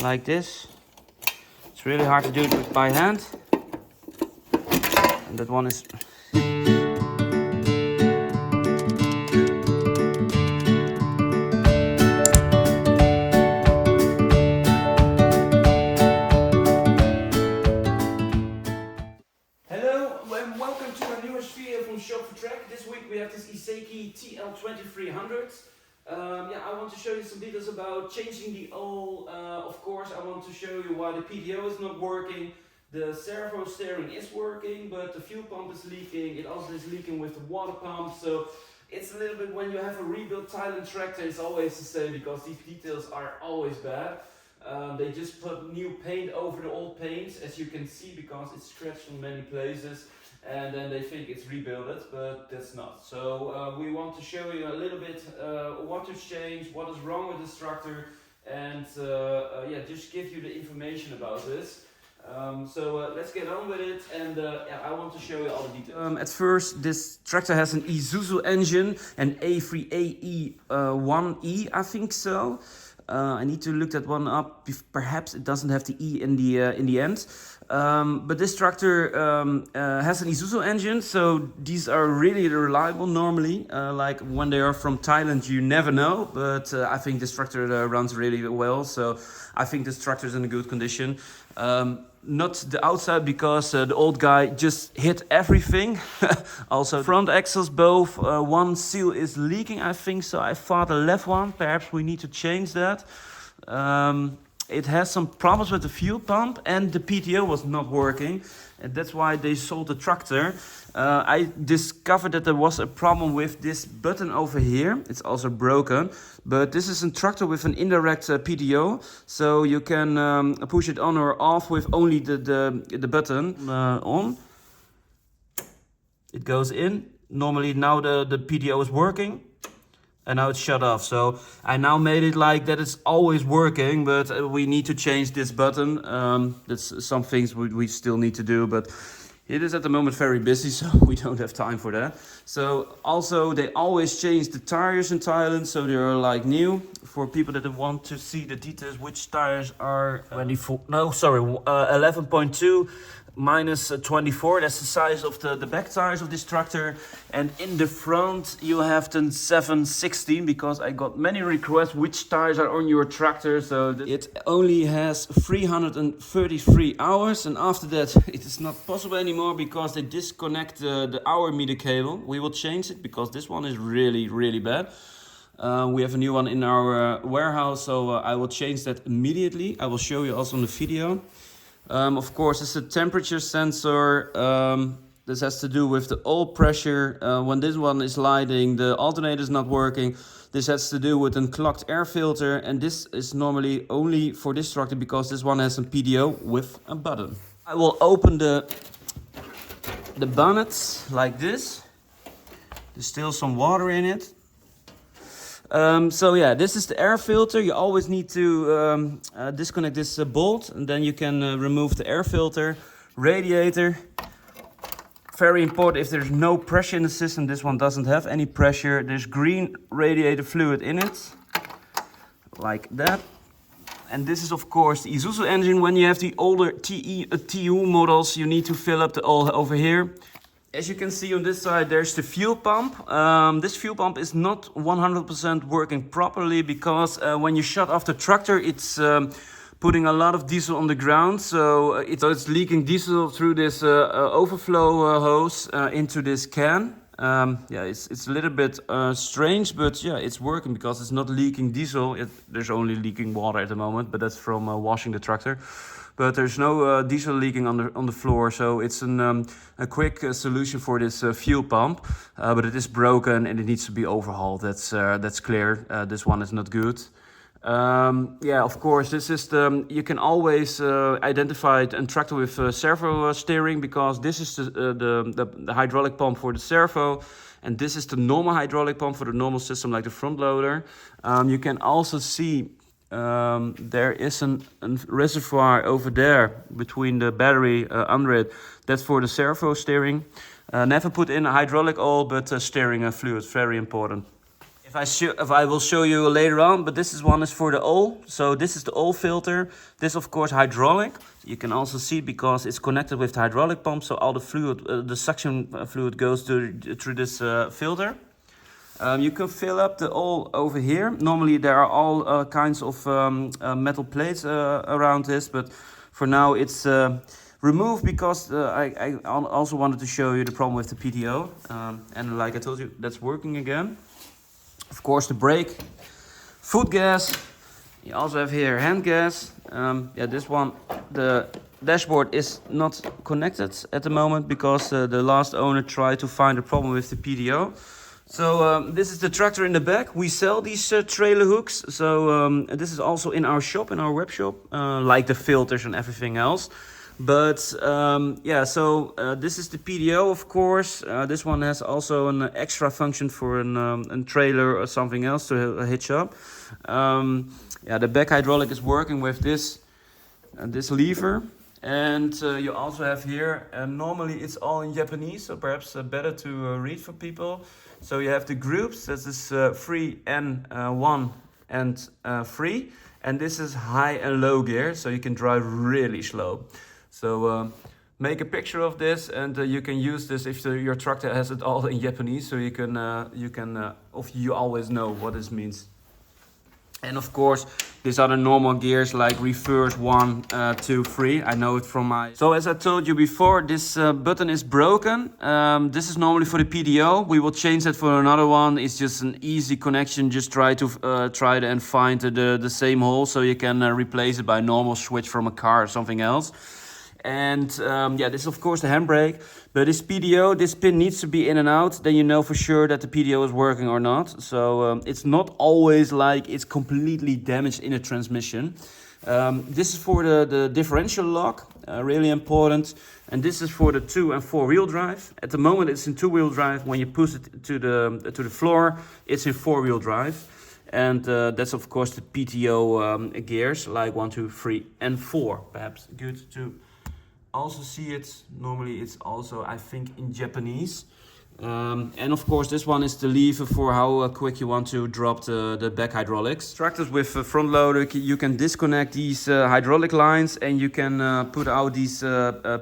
like this. It's really hard to do it by hand. And that one is... Welcome to our newest video from Shop for Track. This week we have this Iseki TL2300. I want to show you some details about changing the oil. Of course, I want to show you why the PTO is not working. The servo steering is working, but the fuel pump is leaking. It also is leaking with the water pump. So it's a little bit, when you have a rebuilt Thailand tractor, it's always the same because these details are always bad. They just put new paint over the old paint, as you can see, because it's scratched from many places. And then they think it's rebuilt, but that's not. So we want to show you a little bit what to change, what is wrong with this tractor, and just give you the information about this. Let's get on with it, and I want to show you all the details. At first, this tractor has an Isuzu engine, an A3AE1E, I think so. I need to look that one up. Perhaps it doesn't have the E in the end. But this tractor has an Isuzu engine, so these are really reliable normally. Like when they are from Thailand, you never know. But I think this tractor runs really well, so I think this tractor is in a good condition. Not the outside, because the old guy just hit everything. Also front axles both, one seal is leaking, I think so. I thought the left one, perhaps we need to change that. It has some problems with the fuel pump, and the PTO was not working, and that's why they sold the tractor. I discovered that there was a problem with this button over here. It's also broken, but this is a tractor with an indirect PTO, so you can push it on or off with only the button on. It goes in. Normally now the PTO is working, and now it's shut off. So I now made it like that it's always working, but we need to change this button. That's some things we still need to do, but it is at the moment very busy, so we don't have time for that. So also they always change the tires in Thailand, so they are like new. For people that want to see the details, which tires are 11.2 minus 24, that's the size of the back tires of this tractor. And in the front you have the 716, because I got many requests which tires are on your tractor. So it only has 333 hours, and after that it is not possible anymore because they disconnect the hour meter cable. We will change it because this one is really bad. We have a new one in our warehouse, so I will change that immediately. I will show you also in the video. Of course, it's a temperature sensor. This has to do with the oil pressure. When this one is lighting, the alternator is not working. This has to do with a clogged air filter, and this is normally only for this tractor because this one has a PTO with a button. I will open the bonnet like this. There's still some water in it. This is the air filter. You always need to disconnect this bolt, and then you can remove the air filter. Radiator, very important. If there's no pressure in the system, this one doesn't have any pressure. There's green radiator fluid in it, like that. And this is of course the Isuzu engine. When you have the older TU models, you need to fill up the oil over here. As you can see on this side, there's the fuel pump. This fuel pump is not 100% working properly because when you shut off the tractor, it's putting a lot of diesel on the ground. So it's leaking diesel through this overflow hose into this can. It's a little bit strange, but yeah, it's working because it's not leaking diesel. There's only leaking water at the moment, but that's from washing the tractor. But there's no diesel leaking on the floor, so it's a quick solution for this fuel pump. But it is broken and it needs to be overhauled. That's clear. This one is not good. Of course, this is you can always identify a tractor with servo steering, because this is the hydraulic pump for the servo, and this is the normal hydraulic pump for the normal system, like the front loader. You can also see there is a reservoir over there between the battery under it. That's for the servo steering. Never put in a hydraulic oil, but steering fluid, very important. If I will show you later on, but this one is for the oil. So this is the oil filter. This of course hydraulic. You can also see because it's connected with the hydraulic pump, so all the fluid, the suction fluid goes through this filter. You can fill up the oil over here. Normally there are all kinds of metal plates around this, but for now it's removed because I also wanted to show you the problem with the PTO. And like I told you, that's working again. Of course, the brake, foot gas. You also have here hand gas. Yeah, this one, the dashboard is not connected at the moment because the last owner tried to find a problem with the PTO. So this is the tractor in the back. We sell these trailer hooks. So this is also in our shop, in our web shop, like the filters and everything else. But yeah, so this is the PDO, of course. This one has also an extra function for a trailer or something else to hitch up. Yeah, the back hydraulic is working with this lever. And you also have here, normally it's all in Japanese, so perhaps better to read for people. So you have the groups, this is 3 and 1 and 3. And this is high and low gear, so you can drive really slow. So make a picture of this, and you can use this if your tractor has it all in Japanese, so you always know what this means. And of course, these are the normal gears like reverse 1, 2, 3. I know it from my... So as I told you before, this button is broken. This is normally for the PDO. We will change that for another one. It's just an easy connection. Just try and find the same hole, so you can replace it by a normal switch from a car or something else. And yeah, this is of course the handbrake, but this PDO, this pin needs to be in and out, then you know for sure that the PDO is working or not. So it's not always like it's completely damaged in a transmission. This is for the differential lock, really important. And this is for the 2 and 4 wheel drive. At the moment it's in 2-wheel drive. When you push it to the floor, it's in 4-wheel drive. And that's of course the PTO gears, like 1, 2, 3 and 4. Perhaps good to also see it. Normally it's also, I think, in Japanese. And of course this one is the lever for how quick you want to drop the back hydraulics. Tractors with a front loader, you can disconnect these hydraulic lines and you can put out these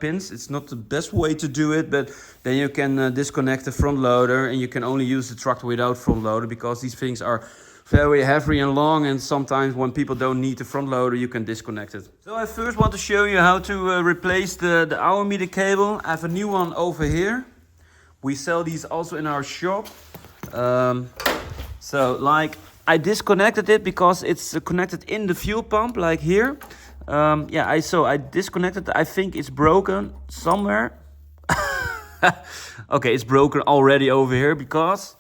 pins. It's not the best way to do it, but then you can disconnect the front loader and you can only use the tractor without front loader, because these things are very heavy and long, and sometimes when people don't need the front loader, you can disconnect it. So I first want to show you how to replace the hour meter cable. I have a new one over here. We sell these also in our shop. So like I disconnected it because it's connected in the fuel pump, like here. Yeah, I disconnected. I think it's broken somewhere. Okay, it's broken already over here because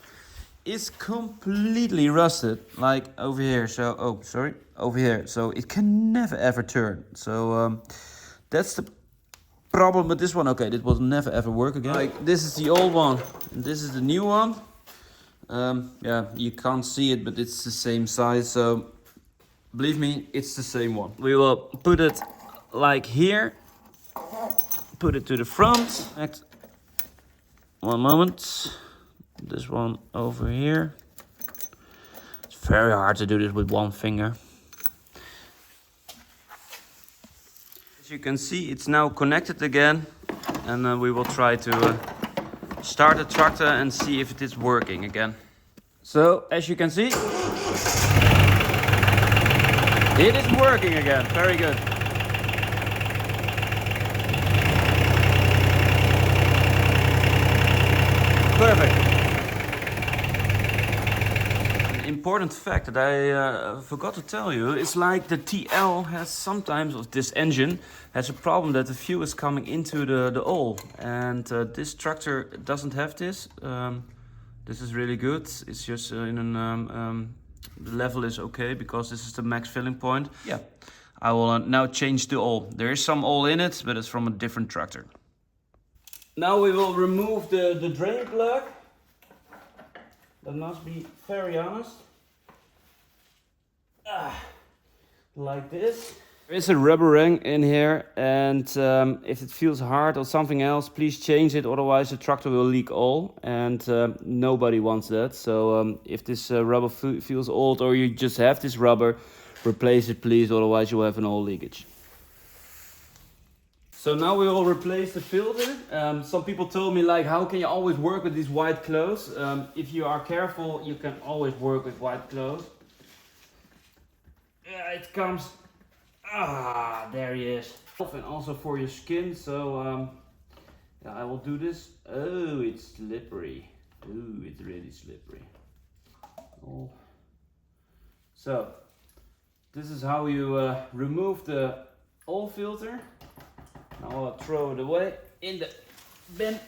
it's completely rusted, like over here. So, oh, sorry, over here. So it can never ever turn. So that's the problem with this one. Okay, this will never ever work again. Like this is the old one, and this is the new one. Yeah, you can't see it, but it's the same size. So believe me, it's the same one. We will put it like here. Put it to the front. Next, one moment. This one over here. It's very hard to do this with one finger. As you can see, it's now connected again, and we will try to start the tractor and see if it is working again. So as you can see, it is working again. Very good. Perfect. Important fact that I forgot to tell you is like the TL has sometimes, of this engine has a problem that the fuel is coming into the oil, and this tractor doesn't have this. This is really good. It's just in an the level is okay because this is the max filling point. Yeah, I will now change the oil. There is some oil in it, but it's from a different tractor. Now we will remove the drain plug. That must be very honest. Like this. There is a rubber ring in here, and if it feels hard or something else, please change it, otherwise the tractor will leak oil, and nobody wants that. So if this rubber feels old, or you just have this rubber, replace it please, otherwise you will have an oil leakage. So now we will replace the filter. Some people told me, like, how can you always work with these white clothes? If you are careful, you can always work with white clothes. Yeah, it comes. Ah, there he is. And also for your skin. So yeah, I will do this. Oh, it's slippery. Ooh, it's really slippery. Oh. So this is how you remove the oil filter. Now I'll throw it away in the bin.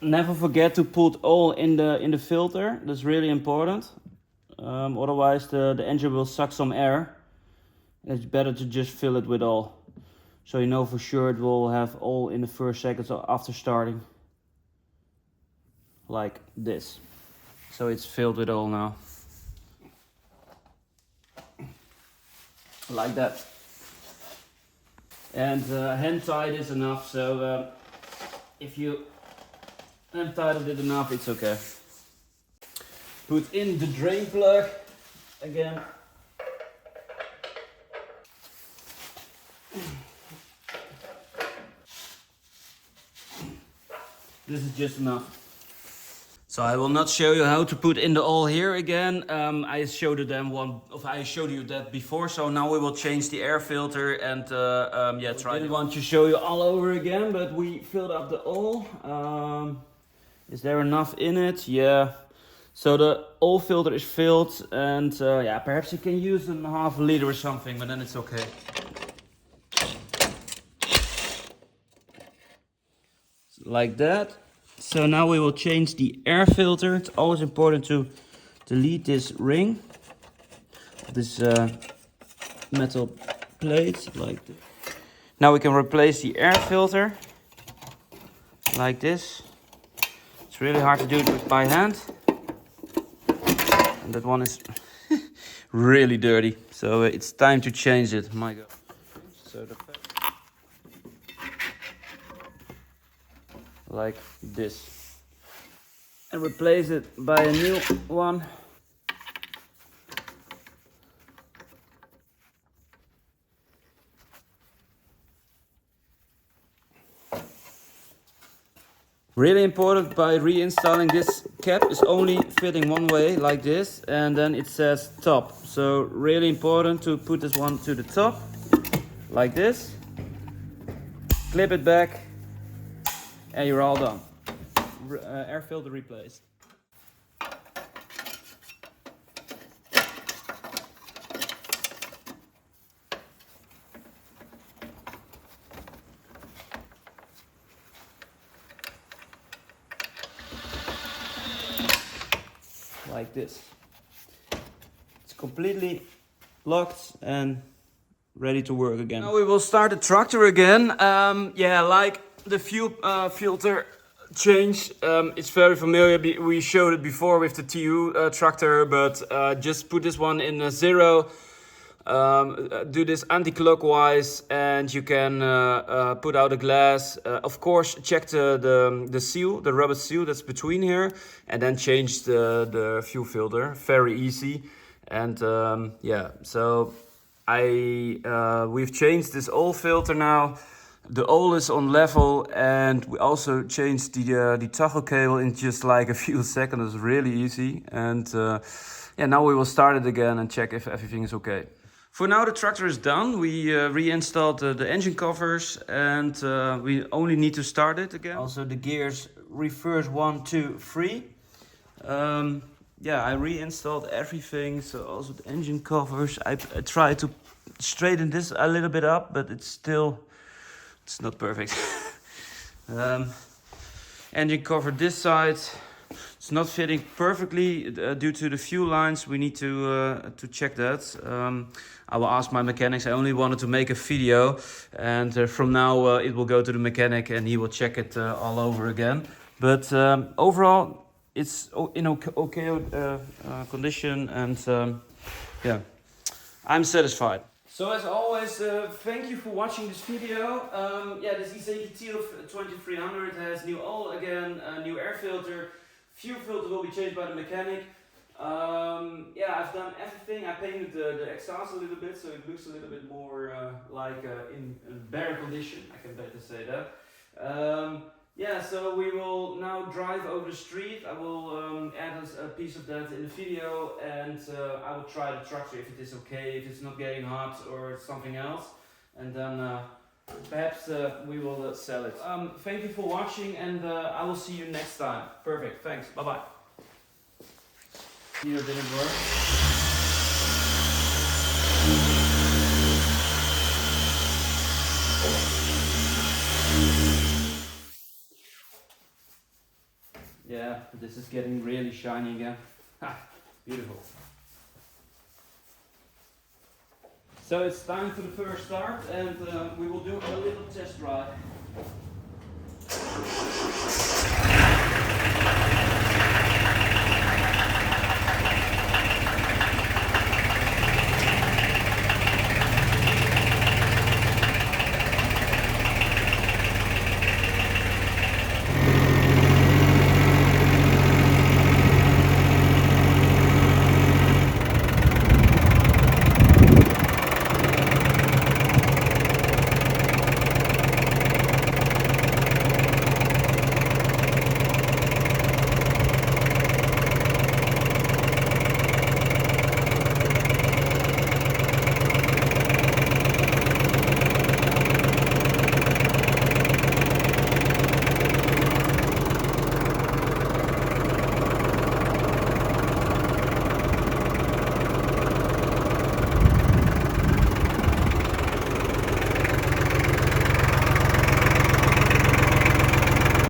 Never forget to put oil in the filter. That's really important. Otherwise the engine will suck some air. It's better to just fill it with oil, so you know for sure it will have oil in the first seconds after starting. Like this. So it's filled with oil now. Like that. And hand tight is enough, so if you hand tightened it enough, it's okay. Put in the drain plug again. This is just enough. So I will not show you how to put in the oil here again. I showed you that before. So now we will change the air filter and yeah, try. I didn't want to show you all over again, but we filled up the oil. Is there enough in it? Yeah. So the oil filter is filled, and yeah, perhaps you can use a half a liter or something, but then it's okay. Like that. So now we will change the air filter. It's always important to delete this ring, this metal plate, like this. Now we can replace the air filter like this. It's really hard to do it by hand, and that one is really dirty, so it's time to change it. My God. So like this, and replace it by a new one. Really important, by reinstalling this cap is only fitting one way like this, and then it says top. So really important to put this one to the top like this, clip it back, and you're all done. Air filter replaced. Like this. It's completely locked and ready to work again. Now we will start the tractor again. Yeah, like the fuel filter change, it's very familiar. We showed it before with the TU tractor, but just put this one in 0. Do this anti-clockwise, and you can put out a glass. Of course, check the seal, the rubber seal that's between here, and then change the fuel filter. Very easy. And yeah, so we've changed this oil filter now. The oil is on level, and we also changed the toggle cable in just like a few seconds. It's really easy. And yeah, now we will start it again and check if everything is okay. For now, the tractor is done. We reinstalled the engine covers, and we only need to start it again. Also the gears, reverse 1, 2, 3. Yeah, I reinstalled everything, so also the engine covers. I tried to straighten this a little bit up, but it's not perfect. Engine cover this side. It's not fitting perfectly due to the fuel lines. We need to check that. I will ask my mechanics. I only wanted to make a video, and from now it will go to the mechanic, and he will check it all over again. But overall, it's in okay condition, and yeah, I'm satisfied. So as always, thank you for watching this video. Yeah, this Iseki TL2300 has new oil again, a new air filter. Fuel filter will be changed by the mechanic. Yeah, I've done everything. I painted the exhaust a little bit, so it looks a little bit more like in better condition. I can better say that. Yeah, so we will now drive over the street. I will add a piece of that in the video, and I will try the tractor if it is okay, if it's not getting hot or something else, and then perhaps we will sell it. Thank you for watching, and I will see you next time. Perfect, thanks, bye bye. Here didn't work. Yeah, this is getting really shiny again. Ha, beautiful. So it's time for the first start, and we will do a little test drive.